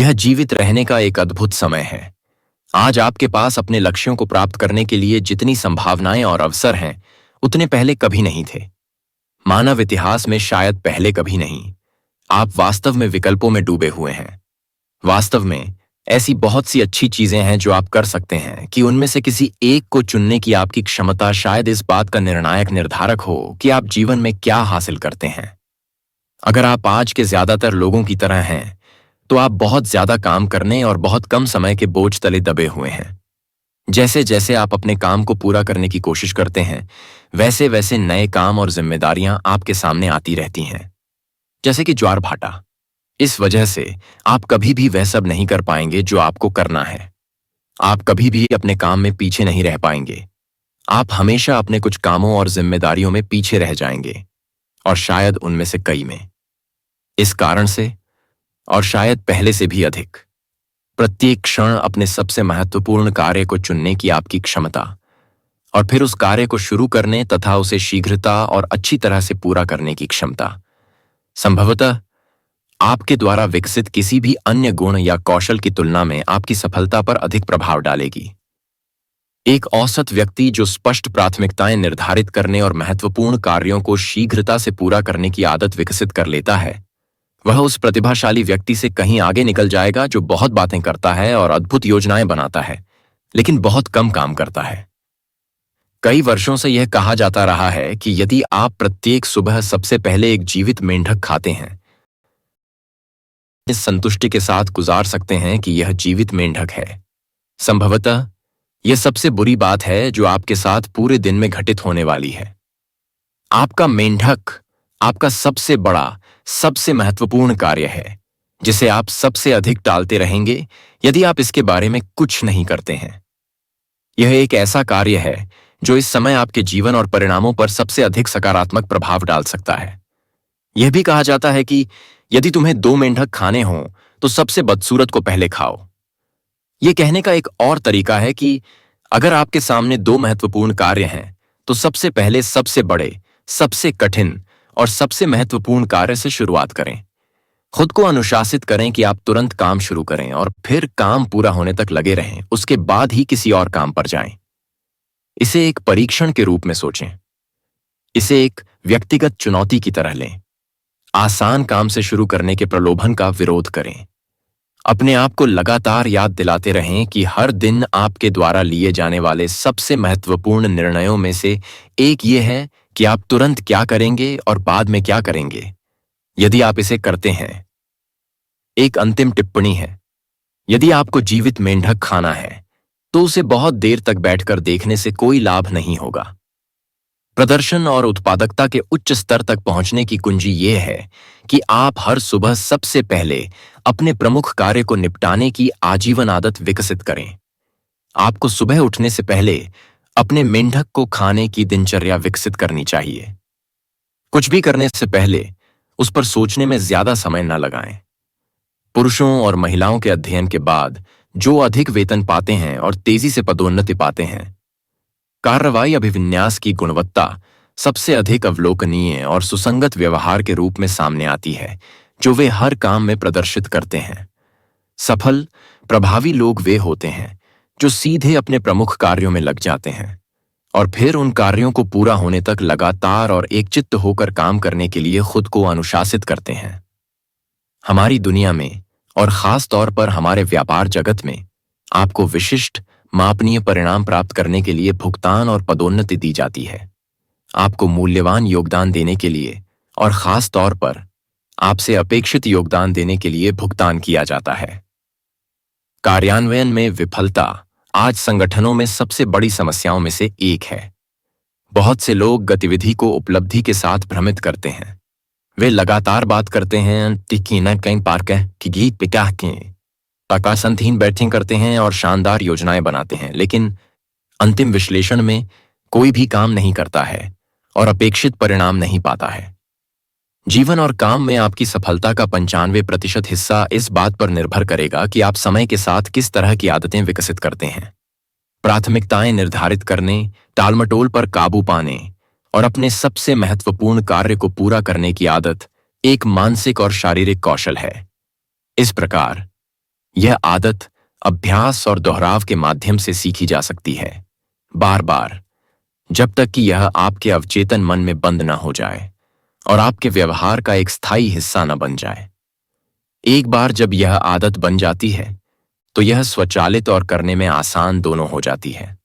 यह जीवित रहने का एक अद्भुत समय है। आज आपके पास अपने लक्ष्यों को प्राप्त करने के लिए जितनी संभावनाएं और अवसर हैं, उतने पहले कभी नहीं थे। मानव इतिहास में शायद पहले कभी नहीं। आप वास्तव में विकल्पों में डूबे हुए हैं। वास्तव में ऐसी बहुत सी अच्छी चीजें हैं जो आप कर सकते हैं कि उनमें से किसी एक को चुनने की आपकी क्षमता शायद इस बात का निर्णायक निर्धारक हो कि आप जीवन में क्या हासिल करते हैं। अगर आप आज के ज्यादातर लोगों की तरह हैं, तो आप बहुत ज्यादा काम करने और बहुत कम समय के बोझ तले दबे हुए हैं। जैसे जैसे आप अपने काम को पूरा करने की कोशिश करते हैं, वैसे वैसे नए काम और जिम्मेदारियां आपके सामने आती रहती हैं, जैसे कि ज्वार भाटा। इस वजह से आप कभी भी वह सब नहीं कर पाएंगे जो आपको करना है। आप कभी भी अपने काम में पीछे नहीं रह पाएंगे। आप हमेशा अपने कुछ कामों और जिम्मेदारियों में पीछे रह जाएंगे, और शायद उनमें से कई में। इस कारण से, और शायद पहले से भी अधिक, प्रत्येक क्षण अपने सबसे महत्वपूर्ण कार्य को चुनने की आपकी क्षमता, और फिर उस कार्य को शुरू करने तथा उसे शीघ्रता और अच्छी तरह से पूरा करने की क्षमता, संभवतः आपके द्वारा विकसित किसी भी अन्य गुण या कौशल की तुलना में आपकी सफलता पर अधिक प्रभाव डालेगी। एक औसत व्यक्ति जो स्पष्ट प्राथमिकताएं निर्धारित करने और महत्वपूर्ण कार्यों को शीघ्रता से पूरा करने की आदत विकसित कर लेता है, वह उस प्रतिभाशाली व्यक्ति से कहीं आगे निकल जाएगा जो बहुत बातें करता है और अद्भुत योजनाएं बनाता है, लेकिन बहुत कम काम करता है। कई वर्षों से यह कहा जाता रहा है कि यदि आप प्रत्येक सुबह सबसे पहले एक जीवित मेंढक खाते हैं, इस संतुष्टि के साथ गुजार सकते हैं कि यह जीवित मेंढक है। संभवतः यह सबसे बुरी बात है जो आपके साथ पूरे दिन में घटित होने वाली है। आपका मेंढक आपका सबसे बड़ा, सबसे महत्वपूर्ण कार्य है, जिसे आप सबसे अधिक टालते रहेंगे यदि आप इसके बारे में कुछ नहीं करते हैं। यह एक ऐसा कार्य है जो इस समय आपके जीवन और परिणामों पर सबसे अधिक सकारात्मक प्रभाव डाल सकता है। यह भी कहा जाता है कि यदि तुम्हें 2 मेंढक खाने हों, तो सबसे बदसूरत को पहले खाओ। यह कहने का एक और तरीका है कि अगर आपके सामने 2 महत्वपूर्ण कार्य हैं, तो सबसे पहले सबसे बड़े, सबसे कठिन और सबसे महत्वपूर्ण कार्य से शुरुआत करें। खुद को अनुशासित करें कि आप तुरंत काम शुरू करें और फिर काम पूरा होने तक लगे रहें, उसके बाद ही किसी और काम पर जाएं। इसे एक परीक्षण के रूप में सोचें। इसे एक व्यक्तिगत चुनौती की तरह लें। आसान काम से शुरू करने के प्रलोभन का विरोध करें। अपने आप को लगातार याद दिलाते रहें कि हर दिन आपके द्वारा लिए जाने वाले सबसे महत्वपूर्ण निर्णयों में से एक ये है कि आप तुरंत क्या करेंगे और बाद में क्या करेंगे। यदि आप इसे करते हैं, एक अंतिम टिप्पणी है, यदि आपको जीवित मेंढक खाना है, तो उसे बहुत देर तक बैठकर देखने से कोई लाभ नहीं होगा। प्रदर्शन और उत्पादकता के उच्च स्तर तक पहुंचने की कुंजी ये है कि आप हर सुबह सबसे पहले अपने प्रमुख कार्य को निपटाने की आजीवन आदत विकसित करें। आपको सुबह उठने से पहले अपने मेंढक को खाने की दिनचर्या विकसित करनी चाहिए। कुछ भी करने से पहले उस पर सोचने में ज्यादा समय न लगाएं। पुरुषों और महिलाओं के अध्ययन के बाद जो अधिक वेतन पाते हैं और तेजी से पदोन्नति पाते हैं, कार्रवाई अभिविन्यास की गुणवत्ता सबसे अधिक अवलोकनीय और सुसंगत व्यवहार के रूप में सामने आती है जो वे हर काम में प्रदर्शित करते हैं। सफल, प्रभावी लोग वे होते हैं जो सीधे अपने प्रमुख कार्यों में लग जाते हैं और फिर उन कार्यों को पूरा होने तक लगातार और एकचित्त होकर काम करने के लिए खुद को अनुशासित करते हैं। हमारी दुनिया में और खास तौर पर हमारे व्यापार जगत में आपको विशिष्ट, मापनीय परिणाम प्राप्त करने के लिए भुगतान और पदोन्नति दी जाती है। आपको मूल्यवान योगदान देने के लिए और खास तौर पर आपसे अपेक्षित योगदान देने के लिए भुगतान किया जाता है। कार्यान्वयन में विफलता आज संगठनों में सबसे बड़ी समस्याओं में से एक है। बहुत से लोग गतिविधि को उपलब्धि के साथ भ्रमित करते हैं। वे लगातार बात करते हैं, कि गीत पिका के प्रकाशनहीन बैटिंग करते हैं और शानदार योजनाएं बनाते हैं, लेकिन अंतिम विश्लेषण में कोई भी काम नहीं करता है और अपेक्षित परिणाम नहीं पाता है। जीवन और काम में आपकी सफलता का 95% हिस्सा इस बात पर निर्भर करेगा कि आप समय के साथ किस तरह की आदतें विकसित करते हैं। प्राथमिकताएं निर्धारित करने, टालमटोल पर काबू पाने और अपने सबसे महत्वपूर्ण कार्य को पूरा करने की आदत एक मानसिक और शारीरिक कौशल है। इस प्रकार यह आदत अभ्यास और दोहराव के माध्यम से सीखी जा सकती है, बार बार, जब तक कि यह आपके अवचेतन मन में बंद न हो जाए और आपके व्यवहार का एक स्थायी हिस्सा न बन जाए। एक बार जब यह आदत बन जाती है तो यह स्वचालित और करने में आसान दोनों हो जाती है।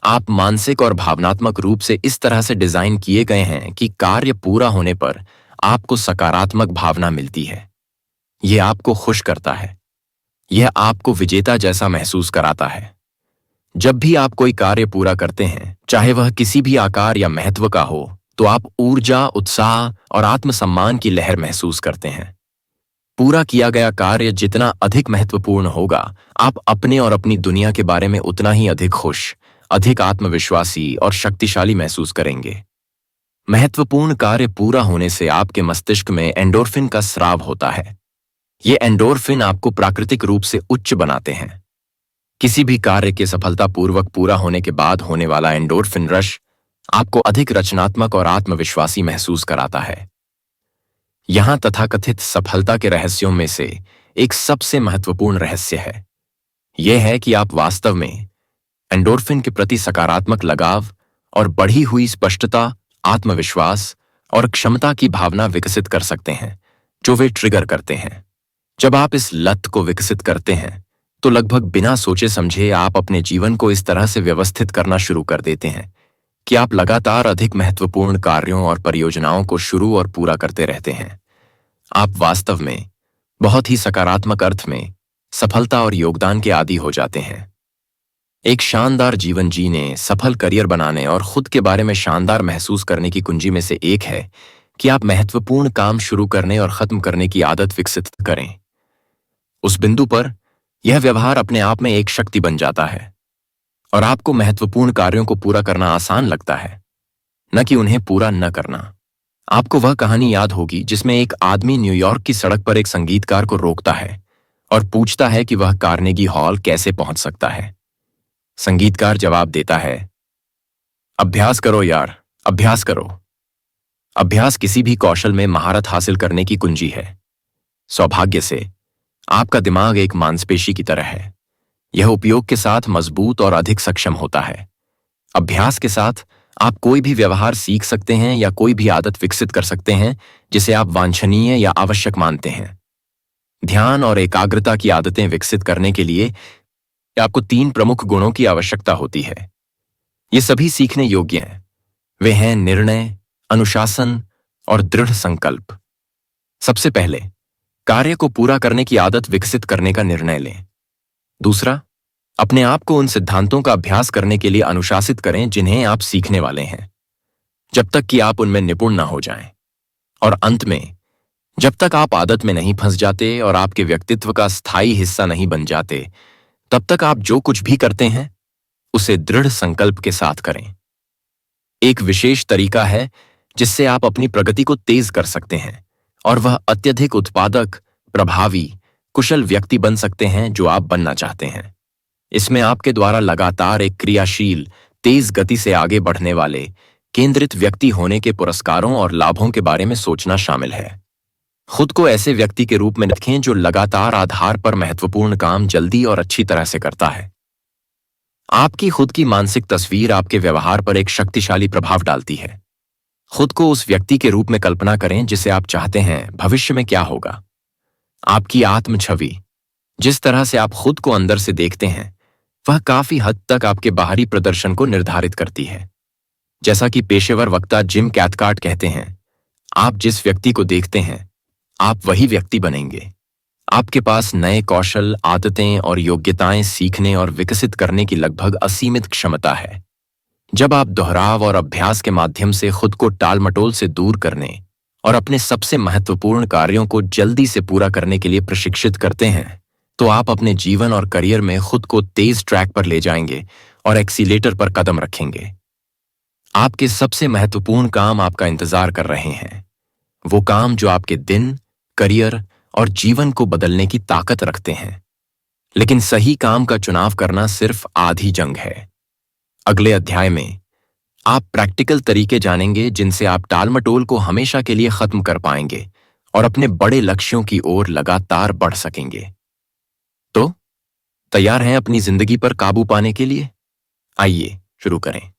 आप मानसिक और भावनात्मक रूप से इस तरह से डिजाइन किए गए हैं कि कार्य पूरा होने पर आपको सकारात्मक भावना मिलती है। यह आपको खुश करता है। यह आपको विजेता जैसा महसूस कराता है। जब भी आप कोई कार्य पूरा करते हैं, चाहे वह किसी भी आकार या महत्व का हो, तो आप ऊर्जा, उत्साह और आत्मसम्मान की लहर महसूस करते हैं। पूरा किया गया कार्य जितना अधिक महत्वपूर्ण होगा, आप अपने और अपनी दुनिया के बारे में उतना ही अधिक खुश, अधिक आत्मविश्वासी और शक्तिशाली महसूस करेंगे। महत्वपूर्ण कार्य पूरा होने से आपके मस्तिष्क में एंडोर्फिन का स्राव होता है। ये एंडोर्फिन आपको प्राकृतिक रूप से उच्च बनाते हैं। किसी भी कार्य के सफलतापूर्वक पूरा होने के बाद होने वाला एंडोर्फिन रश आपको अधिक रचनात्मक और आत्मविश्वासी महसूस कराता है। यहां तथाकथित सफलता के रहस्यों में से एक सबसे महत्वपूर्ण रहस्य है। यह है कि आप वास्तव में एंडोर्फिन के प्रति सकारात्मक लगाव और बढ़ी हुई स्पष्टता, आत्मविश्वास और क्षमता की भावना विकसित कर सकते हैं, जो वे ट्रिगर करते हैं। जब आप इस लत को विकसित करते हैं तो लगभग बिना सोचे समझे आप अपने जीवन को इस तरह से व्यवस्थित करना शुरू कर देते हैं कि आप लगातार अधिक महत्वपूर्ण कार्यों और परियोजनाओं को शुरू और पूरा करते रहते हैं। आप वास्तव में बहुत ही सकारात्मक अर्थ में सफलता और योगदान के आदी हो जाते हैं। एक शानदार जीवन जीने, सफल करियर बनाने और खुद के बारे में शानदार महसूस करने की कुंजी में से एक है कि आप महत्वपूर्ण काम शुरू करने और खत्म करने की आदत विकसित करें। उस बिंदु पर यह व्यवहार अपने आप में एक शक्ति बन जाता है और आपको महत्वपूर्ण कार्यों को पूरा करना आसान लगता है, न कि उन्हें पूरा न करना। आपको वह कहानी याद होगी जिसमें एक आदमी न्यूयॉर्क की सड़क पर एक संगीतकार को रोकता है और पूछता है कि वह कार्नेगी हॉल कैसे पहुंच सकता है। संगीतकार जवाब देता है, अभ्यास करो यार, अभ्यास करो। अभ्यास किसी भी कौशल में महारत हासिल करने की कुंजी है। सौभाग्य से आपका दिमाग एक मांसपेशी की तरह है। यह उपयोग के साथ मजबूत और अधिक सक्षम होता है। अभ्यास के साथ आप कोई भी व्यवहार सीख सकते हैं या कोई भी आदत विकसित कर सकते हैं जिसे आप वांछनीय या आवश्यक मानते हैं। ध्यान और एकाग्रता की आदतें विकसित करने के लिए आपको 3 प्रमुख गुणों की आवश्यकता होती है। ये सभी सीखने योग्य हैं। वे हैं निर्णय, अनुशासन और दृढ़ संकल्प। सबसे पहले, कार्य को पूरा करने की आदत विकसित करने का निर्णय लें। दूसरा, अपने आप को उन सिद्धांतों का अभ्यास करने के लिए अनुशासित करें जिन्हें आप सीखने वाले हैं, जब तक कि आप उनमें निपुण न हो जाएं। और अंत में, जब तक आप आदत में नहीं फंस जाते और आपके व्यक्तित्व का स्थायी हिस्सा नहीं बन जाते, तब तक आप जो कुछ भी करते हैं उसे दृढ़ संकल्प के साथ करें। एक विशेष तरीका है जिससे आप अपनी प्रगति को तेज कर सकते हैं और वह अत्यधिक उत्पादक, प्रभावी, कुशल व्यक्ति बन सकते हैं जो आप बनना चाहते हैं। इसमें आपके द्वारा लगातार एक क्रियाशील, तेज गति से आगे बढ़ने वाले, केंद्रित व्यक्ति होने के पुरस्कारों और लाभों के बारे में सोचना शामिल है। खुद को ऐसे व्यक्ति के रूप में रखें जो लगातार आधार पर महत्वपूर्ण काम जल्दी और अच्छी तरह से करता है। आपकी खुद की मानसिक तस्वीर आपके व्यवहार पर एक शक्तिशाली प्रभाव डालती है। खुद को उस व्यक्ति के रूप में कल्पना करें जिसे आप चाहते हैं भविष्य में क्या होगा। आपकी आत्म छवि, जिस तरह से आप खुद को अंदर से देखते हैं, वह काफी हद तक आपके बाहरी प्रदर्शन को निर्धारित करती है। जैसा कि पेशेवर वक्ता जिम कैथकार्ट कहते हैं, आप जिस व्यक्ति को देखते हैं आप वही व्यक्ति बनेंगे। आपके पास नए कौशल, आदतें और योग्यताएं सीखने और विकसित करने की लगभग असीमित क्षमता है। जब आप दोहराव और अभ्यास के माध्यम से खुद को टालमटोल से दूर करने और अपने सबसे महत्वपूर्ण कार्यों को जल्दी से पूरा करने के लिए प्रशिक्षित करते हैं, तो आप अपने जीवन और करियर में खुद को तेज ट्रैक पर ले जाएंगे और एक्सीलेटर पर कदम रखेंगे। आपके सबसे महत्वपूर्ण काम आपका इंतजार कर रहे हैं, वो काम जो आपके दिन, करियर और जीवन को बदलने की ताकत रखते हैं। लेकिन सही काम का चुनाव करना सिर्फ आधी जंग है। अगले अध्याय में आप प्रैक्टिकल तरीके जानेंगे जिनसे आप टालमटोल को हमेशा के लिए खत्म कर पाएंगे और अपने बड़े लक्ष्यों की ओर लगातार बढ़ सकेंगे। तैयार हैं अपनी जिंदगी पर काबू पाने के लिए? आइए शुरू करें।